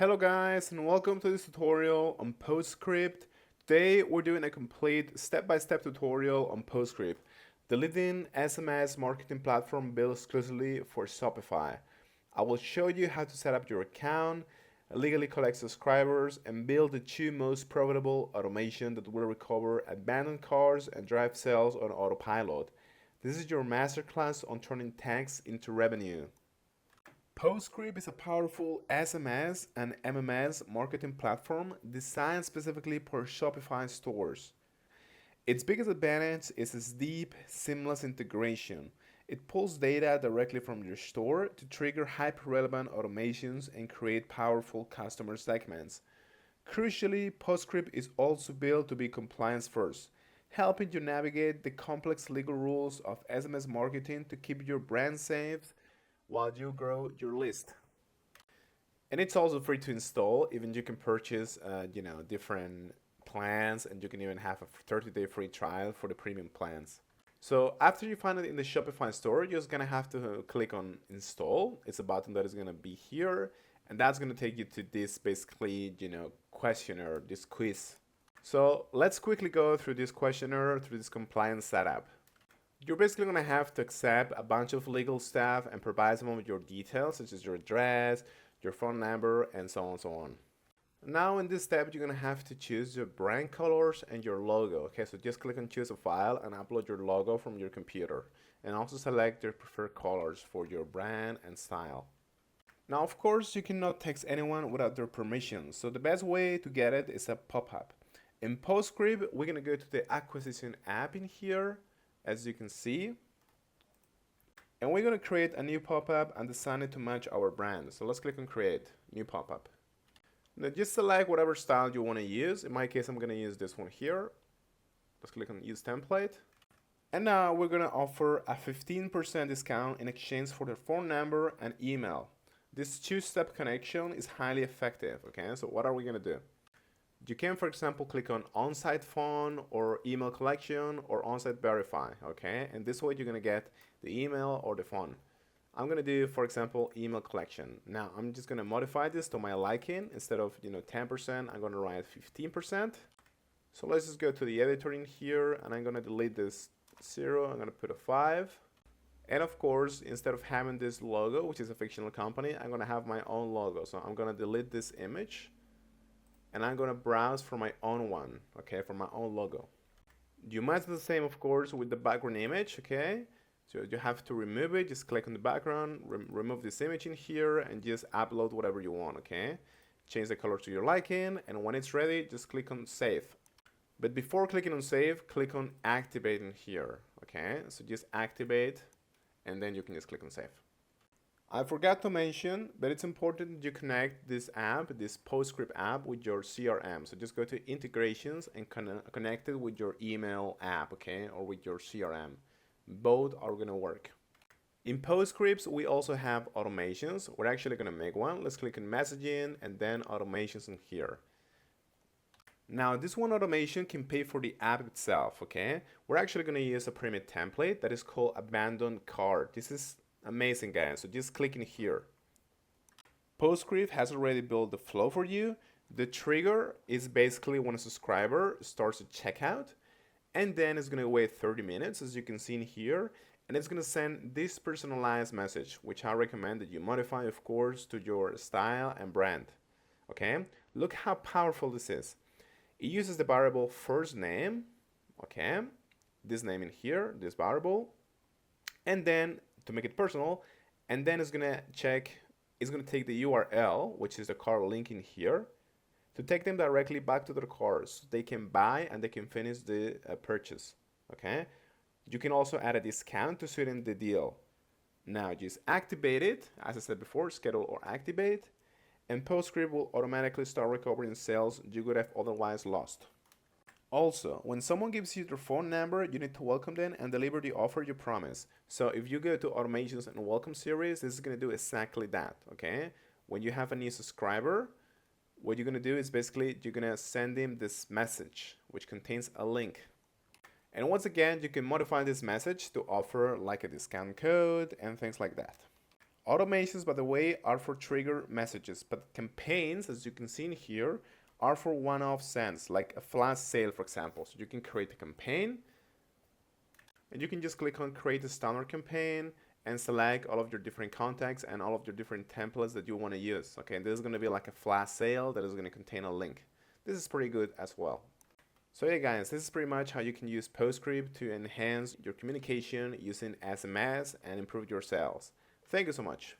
Hello guys and welcome to this tutorial on Postscript. Today we're doing a complete step-by-step tutorial on Postscript, the leading SMS marketing platform built exclusively for Shopify. I will show you how to set up your account, legally collect subscribers, and build the two most profitable automation that will recover abandoned cars and drive sales on autopilot. This is your masterclass on turning text into revenue. Postscript is a powerful SMS and MMS marketing platform designed specifically for Shopify stores. Its biggest advantage is its deep, seamless integration. It pulls data directly from your store to trigger hyper-relevant automations and create powerful customer segments. Crucially, Postscript is also built to be compliance first, helping you navigate the complex legal rules of SMS marketing to keep your brand safe while you grow your list. And it's also free to install. Even you can purchase, different plans, and you can even have a 30-day free trial for the premium plans. So after you find it in the Shopify store, you're just gonna have to click on install. It's a button that is gonna be here, and that's gonna take you to this basically, questionnaire, this quiz. So let's quickly go through this questionnaire, through this compliance setup. You're basically going to have to accept a bunch of legal stuff and provide some of your details, such as your address, your phone number, and so on and so on. Now in this step, you're going to have to choose your brand colors and your logo. Okay, so just click on choose a file and upload your logo from your computer. And also select your preferred colors for your brand and style. Now, of course, you cannot text anyone without their permission. So the best way to get it is a pop-up. In Postscript, we're going to go to the acquisition app in here, as you can see, and we're going to create a new pop-up and design it to match our brand. So let's click on create new pop-up. Now just select whatever style you want to use. In my case, I'm going to use this one here. Let's click on use template, and now we're going to offer a 15% discount in exchange for the phone number and email. This two-step connection is highly effective. Okay, so what are we going to do? You can, for example, click on on-site phone or email collection or on-site verify, okay? And this way you're gonna get the email or the phone. I'm gonna do, for example, email collection. Now, I'm just gonna modify this to my liking. Instead of 10%, I'm gonna write 15%. So let's just go to the editor in here, and I'm gonna delete this 0. I'm gonna put a 5. And of course, instead of having this logo, which is a fictional company, I'm gonna have my own logo. So I'm gonna delete this image, and I'm gonna browse for my own one, okay, for my own logo. You must do the same, of course, with the background image, okay? So you have to remove it, just click on the background, remove this image in here, and just upload whatever you want, okay? Change the color to your liking, and when it's ready, just click on save. But before clicking on save, click on activate in here, okay? So just activate, and then you can just click on save. I forgot to mention, but it's important that you connect this app, this Postscript app, with your CRM. So just go to integrations and connect it with your email app, okay, or with your CRM. Both are gonna work. In Postscripts, we also have automations. We're actually gonna make one. Let's click on messaging and then automations in here. Now, this one automation can pay for the app itself, okay? We're actually gonna use a premium template that is called abandoned cart. This is amazing, guys. So just click in here. Postscript has already built the flow for you. The trigger is basically when a subscriber starts a checkout, and then it's going to wait 30 minutes, as you can see in here, and it's going to send this personalized message, which I recommend that you modify, of course, to your style and brand. Okay, look how powerful this is. It uses the variable first name, okay, this name in here, this variable, and then to make it personal, and then it's gonna take the URL, which is the car link in here, to take them directly back to their cars. So they can buy and they can finish the purchase. Okay, you can also add a discount to sweeten the deal. Now just activate it, as I said before, schedule or activate, and Postscript will automatically start recovering sales you would have otherwise lost. Also, when someone gives you their phone number, you need to welcome them and deliver the offer you promise. So if you go to automations and welcome series, this is going to do exactly that, okay? When you have a new subscriber, what you're going to do is basically you're going to send him this message, which contains a link. And once again, you can modify this message to offer like a discount code and things like that. Automations, by the way, are for trigger messages, but campaigns, as you can see in here, are for one-off sends, like a flash sale, for example. So you can create a campaign, and you can just click on create a standard campaign and select all of your different contacts and all of your different templates that you want to use. Okay, and this is going to be like a flash sale that is going to contain a link. This is pretty good as well. So yeah guys, this is pretty much how you can use Postscript to enhance your communication using SMS and improve your sales. Thank you so much.